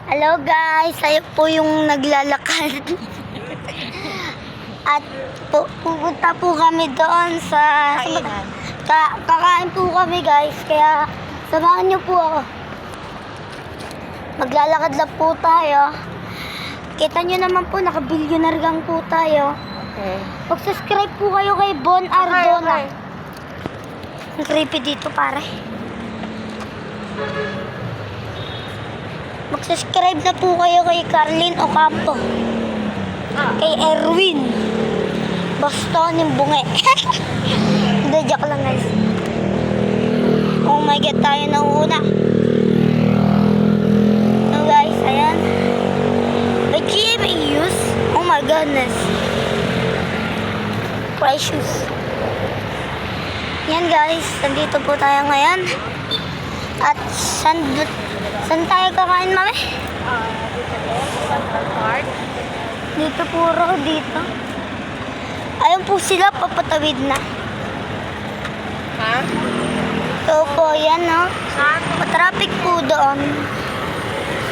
Hello guys, tayo po yung naglalakad. At pupunta po kami doon sa Kainan. Kakain po kami guys, kaya samahan niyo po ako. Maglalakad lang po tayo. Kita niyo naman po, naka-billionaire gang po tayo. Okay. Mag-subscribe po kayo kay Bon Ardona. Ang creepy dito pare. Mag-subscribe na po kayo kay Carlin Ocampo. Kay Erwin. Basta yung bunge. Hindi, joke lang guys. Oh my God, tayo na una. So guys, ayan. May GMAUs. Oh my goodness. Precious. Yan guys, nandito po tayo ngayon. At saan tayo kakain, mami? Dito puro, dito. Ayun po sila, papatawid na. Ha? So po, yan no. Matraffic po doon.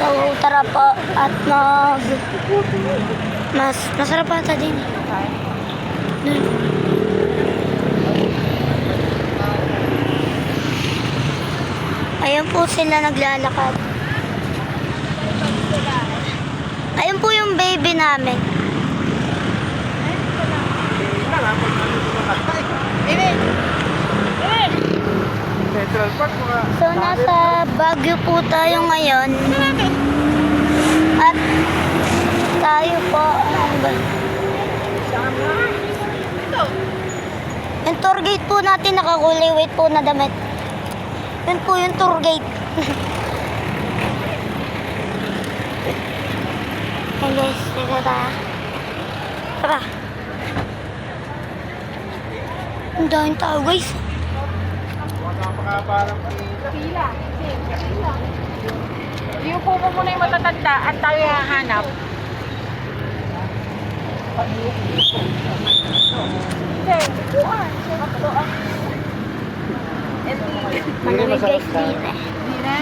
So, tara po at mas masarap ata din. Dun. Ayun po sila naglalakad. Ayun po yung baby namin. Central Park mga... So, nasa Baguio po tayo ngayon. At tayo po, ano ba? Yung tour gate po natin nakakulay white po na damit. Yun po yung tour gate. Hey guys, dito tayo. Tara. Ang daming tao guys. Pila. Yung po mo muna yung matatanda at tayo hahanap. Malamig guys dito eh. Hindi na?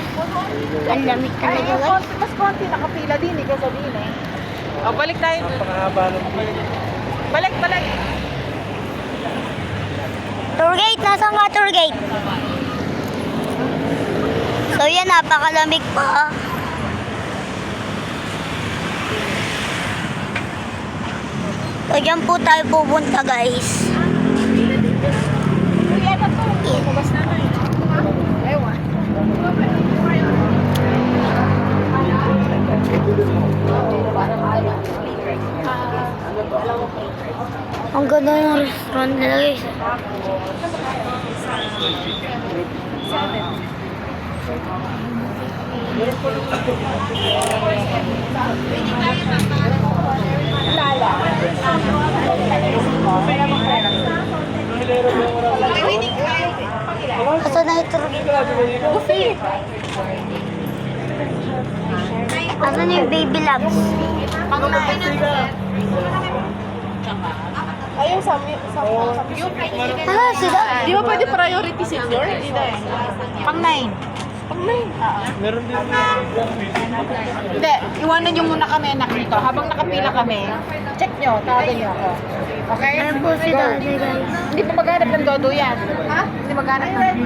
Ang lamig Ay, talaga yung guys. konti, mas konti nakapila din eh, kasi din eh. O, balik tayo. Balik. Tour gate, nasaan ka tour gate? So yan, napakalamig pa. So dyan po tayo pupunta guys. Kuya na to. Labas na na eh. Ewan. Ang ganda ng restaurant nila guys. Asa na ito? Buffet. Asa na yung baby loves? Ayun sa Ah, sila. Di ba pwede priority senior? Hindi na eh. Pang 9. Pang 9? Meron din. Hindi, iwanan nyo muna kami anak dito. Habang nakapila kami, check nyo, tawagan nyo ako. Okay? Ayun po si Daddy guys. Hindi pa maghanap ng dodo yan. Ha? Hindi maghanap ng...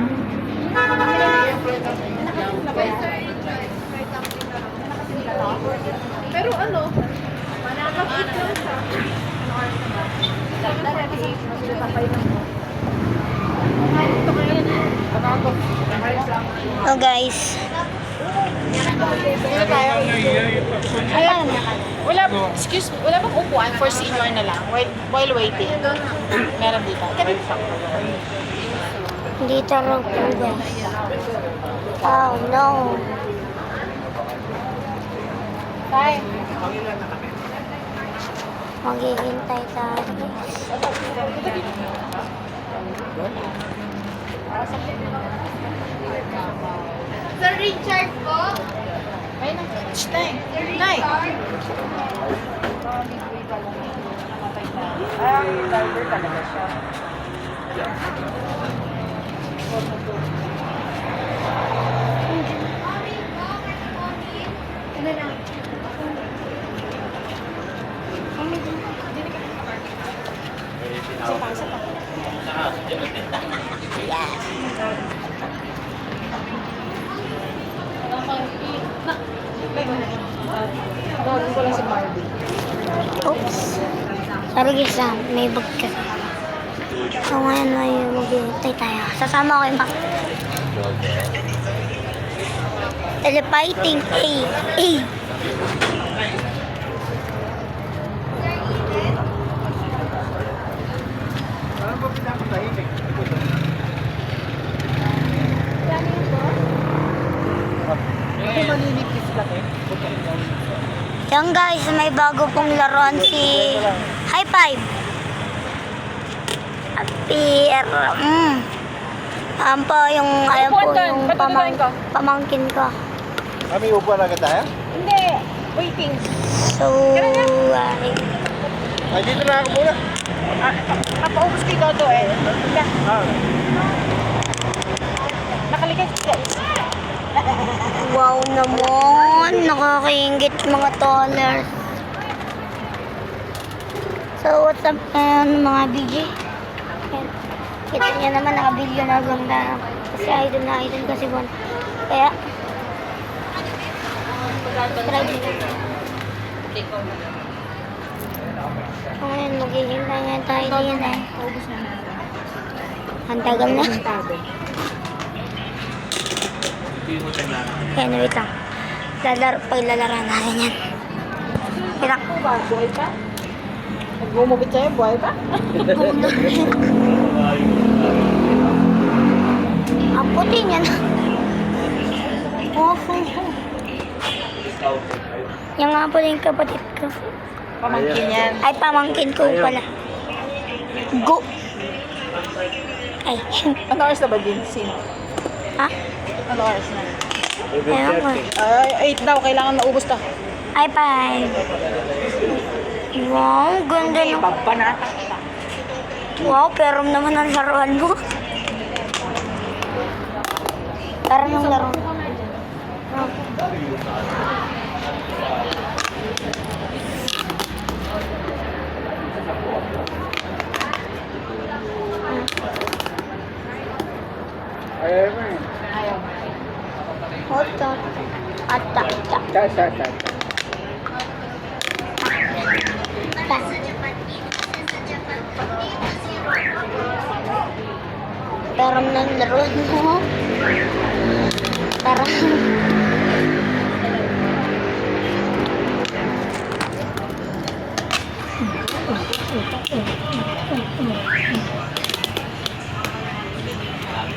Pero ano? Manakapit lang siya. Oh guys. Dito tayo. Ayan. Wala bang upuan for senior na lang while waiting? Meron dito. Dito raw po guys. Oh no. Tay. Maghihintay tayo guys. Sir Richard po. Ay, shh, Nay. Nay. Ay, driver talaga siya. Tawagin ko lang si Marvin. Oops. Sorry guys may bag kasi. So ngayon may maghihintay tayo. Sasama ko yung bag. Telefighting A. Ito maninipis lang eh. Yan guys, may bago pong laruan si High Five. Appear. Ayan po yung, ayan po yung pamangkin ko. Kami upuan agad tayo? Hindi. Waiting. So, Ay, dito na ako muna. Napaubos kay Dodo eh. Ah, Nakaligay siya. wow naman. Nakakaingit mga dollars. So, what's up mga BG? Ayan. Kita niya naman naka-billion na lang na. Kasi idol na idol kasi bon. Kaya, subscribe nyo. So, ngayon, maghihintay nga tayo din eh. Naubos na na. Ang tagal na. Kaya wait lang. Paglalaro natin yan. Wait lang. Buhay pa? Nag-umubit sa'yo, buhay pa? Ang puti niyan. Oh. Yung nga pala yung kapatid ko. Pamangkin yan. Ay, pamangkin ko pala. Go! Ay, Ano oras na ba din? ha? Ano oras na? Ayun ko. Ay, 8 daw. Kailangan maubos to. Ay, five. Wow, ganda ng... Pagpanata. Wow, pero naman ang laruan mo. Pero nung laro. ayaw mo eh. Ayaw. Hot, hot. Ata, ata. Ta. Pero nang laruan mo. Parang...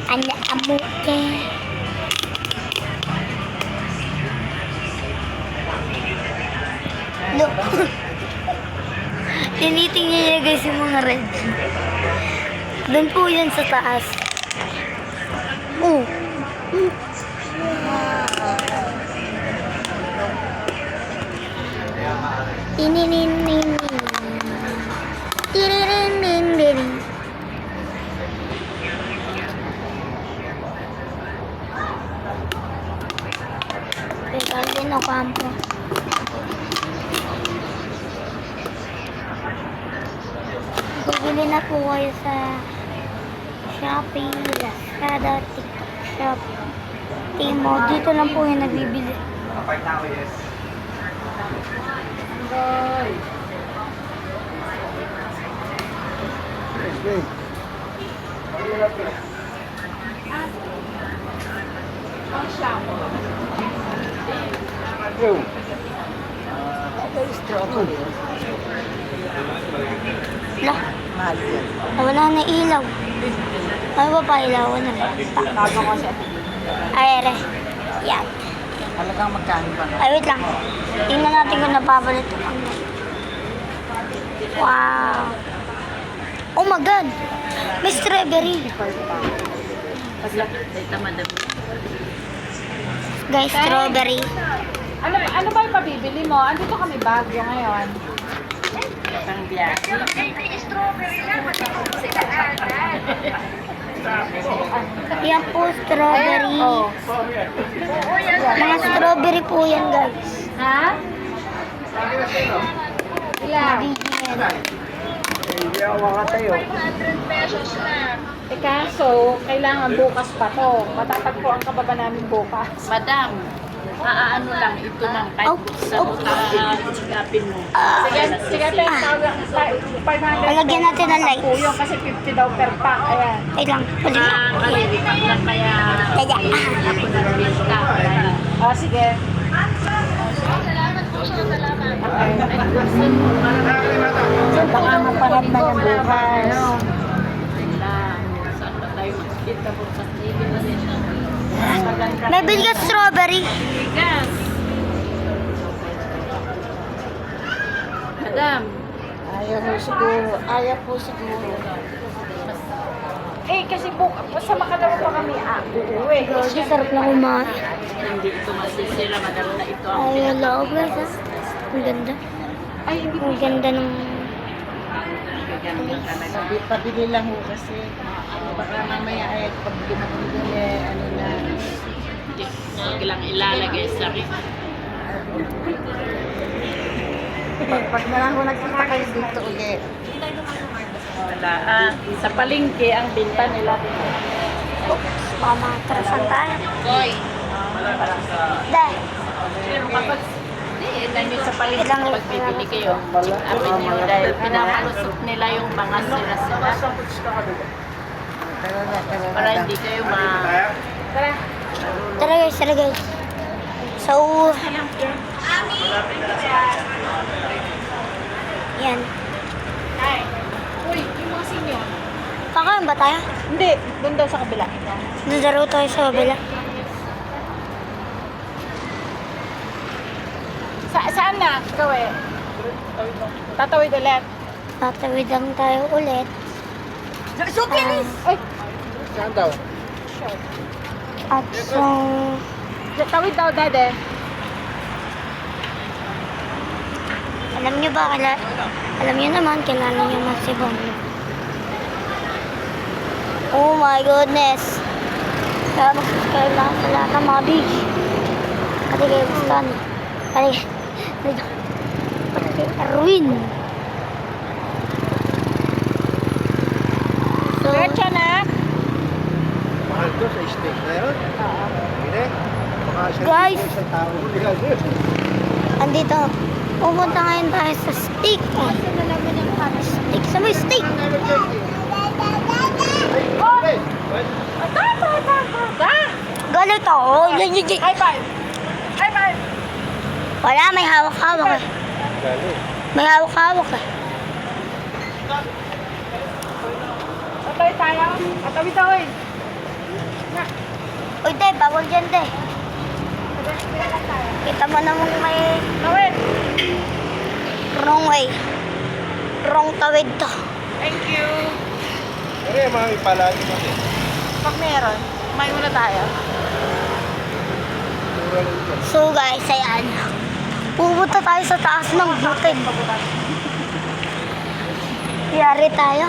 Ana amuke. Look. Tinitingnan niya guys yung mga red. Doon po yan sa taas. Oh. Tininin. Tininin. Pegal din ako ampo. Bibili na po kayo sa Shopee, Lazada, TikTok Shop, Timo. Dito lang po yung nabibili. Yung. Lah, Mahal yan. wala na ilaw. Ano ba pa ilawan na? Tago ko siya. Ay, ere. Yan. Talagang magkano ba? Ay, wait lang. Tingnan natin kung napapalit ito. Wow. Oh my God. May strawberry. Guys, strawberry. Ano ba yung pabibili mo? Andito kami Baguio ngayon. Yan po, strawberry. Oh. Mga strawberry po yan, guys. Ha? Ilan? Hindi ako makatayo. Teka, so, kailangan bukas pa to. Matatagpuan ka pa ba namin bukas? Madam, ano lang, ito lang, kahit buksan mo tapin mo. Sige, sige, pero 500 Palagyan natin ng lights. po yun kasi 50 daw per pack. Ayan. Wait lang. Pwede na. Kalilipat lang kaya Kaya. ako nagbista. Ah, sige. So, baka mapanood na yung bukas. Saan ba tayo makikita bukas? TV na din. May bili ka strawberry. Bigas. Madam, Ayaw po siguro. Eh, kasi bukas, sa makalawa pa kami, uuwi. Grabe, sarap na kumain. hindi ito masisira. Madam na ito ang Ay, wala ko guys ah. Ang ganda. Ay, hindi Ang ganda ng... pinaganda talaga. pabili lang ho kasi. Baka mamaya ay pag binabili, ano na. Huwag lang ilalagay sa rin. Pag na lang ho nagkita kayo dito ulit. Wala. Sa palengke, ang binta nila. Baka matrasan tayo. Koy. Dahil. Pero kapag hindi sa palengke, Ilang- pag bibili kayo, check upin nyo dahil pinakalusot nila yung mga sila-sila para hindi kayo Tara guys, tara guys. So, yan. Uy, yung mga senior. Kakain ba tayo? Hindi, doon daw sa kabila. Nadaro tayo sa kabila. Saan na? Ikaw eh. Tatawid ulit. Tatawid lang tayo ulit. Ay, Saan daw? At so, tawid daw, dade. alam nyo ba, alam nyo naman, kailangan nyo masibong. Oh my goodness. Kaya mag-subscribe lang sa lahat ng mga beach. Pati kay Bustan. Pati kay Erwin. So, Diretso na. Mahal to sa steak na yun. Hindi. Baka siya Guys. sa tao. andito. Pupunta ngayon tayo sa steak. Steak sa may steak. Galit ako. High five. High five. Wala, may hawak-hawak eh. May hawak-hawak eh. Tatawid tayo. Tatawid tayo eh. Uy, te, bawal dyan, te. Kita mo naman may Tawid. wrong way. Wrong tawid to. Thank you. Ano yung mga ipalagi mo? Pag meron, kumain muna tayo. So guys, ayan. Pupunta tayo sa taas ng bukid. Yari tayo.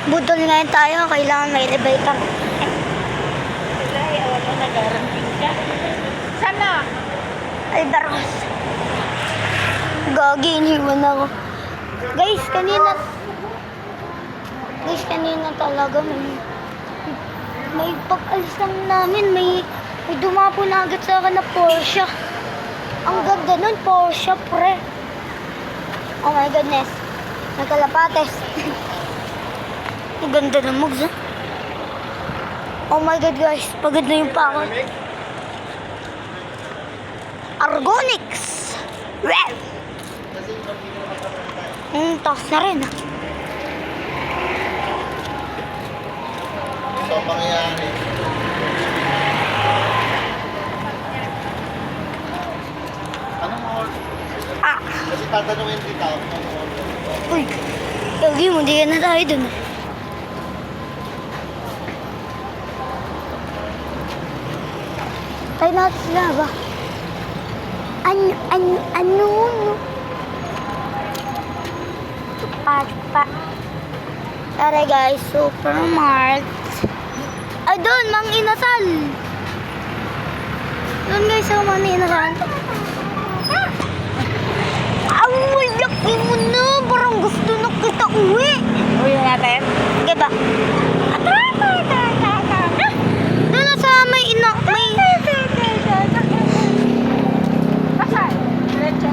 Budol ngayon tayo, kailangan may elevator. Sana. Ay, daros. Gagi, iniwan ako. Guys, kanina talaga may pag-alis lang namin, may dumapo na agad sa akin na Porsche. Ang ganda nun, Porsche, pre. Oh my goodness. May kalapates. Ang ganda ng mugs, ah. Oh my God, guys. Pagod na yung pa ako. Argonix. Well. Taas na rin, ah. Ito ang pangyayari. Anong order? Ah. Kasi tatanungin kita. Uy. Gagi mo, di ka na tayo dun, ah. Tayo natin sila ba? Ano? Pa. Tara guys, Supermart. Ay, doon, Mang Inasal. Doon guys, sa maninahan. Ang laki mo na. Parang gusto na kita uwi. Uwi na natin. Sige ba? Doon na sa may ina. May... Asan? Diretso.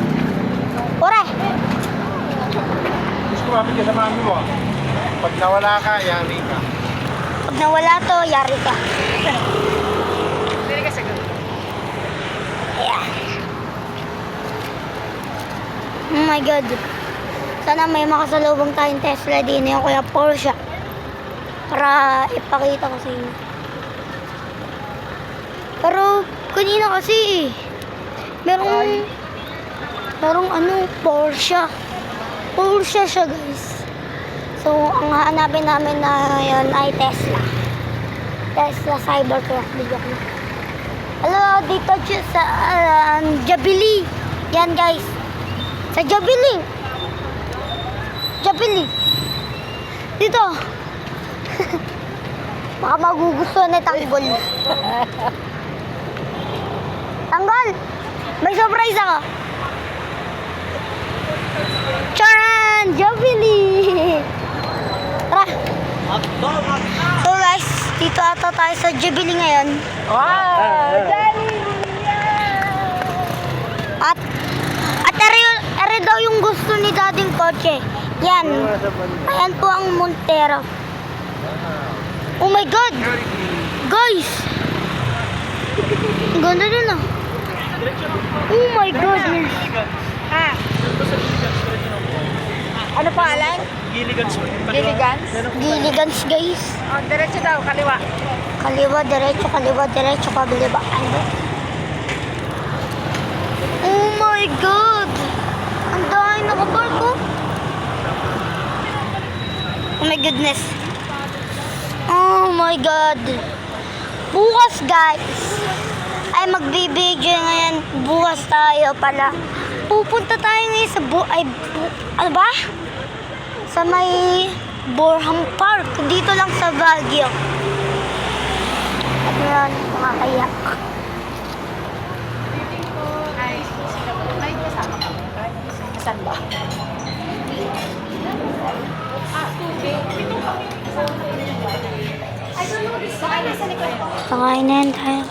Ore! Gusto ko mapit ka sa mami mo. Pag nawala ka, yari ka. Pag nawala to, yari ka. Dili ka sa gabi. Ayan. Oh my God. Sana may makasalubong tayong Tesla din yung kuya Porsche. Para ipakita ko sa inyo. Pero kanina kasi merong ano, Porsche. Porsche siya guys. So ang hanapin namin na yun ay Tesla. Tesla Cybertruck. Bigyan ko na. Hello, dito sa Jabili. Yan guys. Sa Jabili. Jabili. Dito. Baka magugustuhan na tanggol. Tanggol! May surprise ako. Charan! Jabili! Tara. So guys, dito ata tayo sa Jabili ngayon. Wow! At ere daw yung gusto ni dading kotse. Yan. Ayan po ang Montero. Oh my God! Guys! Ang ganda din ah. Oh my goodness. Ha? Ano pangalan? Giligans. Giligans? Giligans guys. Oh, diretso daw, kaliwa. Kaliwa, diretso, kabiliba. Ano? Oh my God! Ang dahil nakapark ko. Oh my goodness. Oh my God. Bukas guys. Ay magbibideo ngayon. Bukas tayo pala. Pupunta tayo ngayon sa ano ba? Sa may Borham Park. Dito lang sa Baguio. At ngayon, makakayak. May kasama ka. Saan ba? Sakain na yan tayo.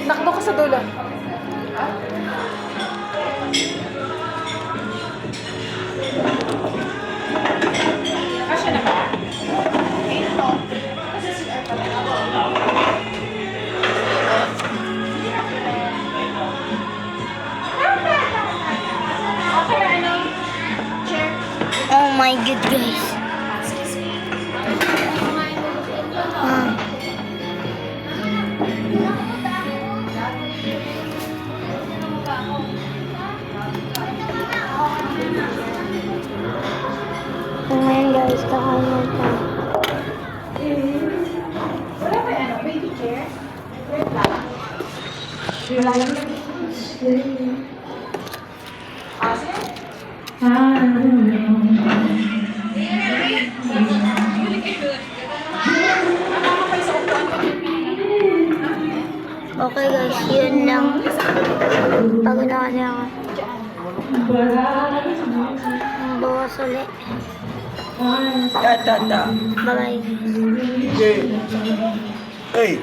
Nakdo ka sa dulo. Kasya na ba? Oh my God guys. Ah. So ngayon guys, kakain na tayo. Okay guys, yun lang. Pagod na kasi ako. Bawas ulit. Bye-bye. Hey!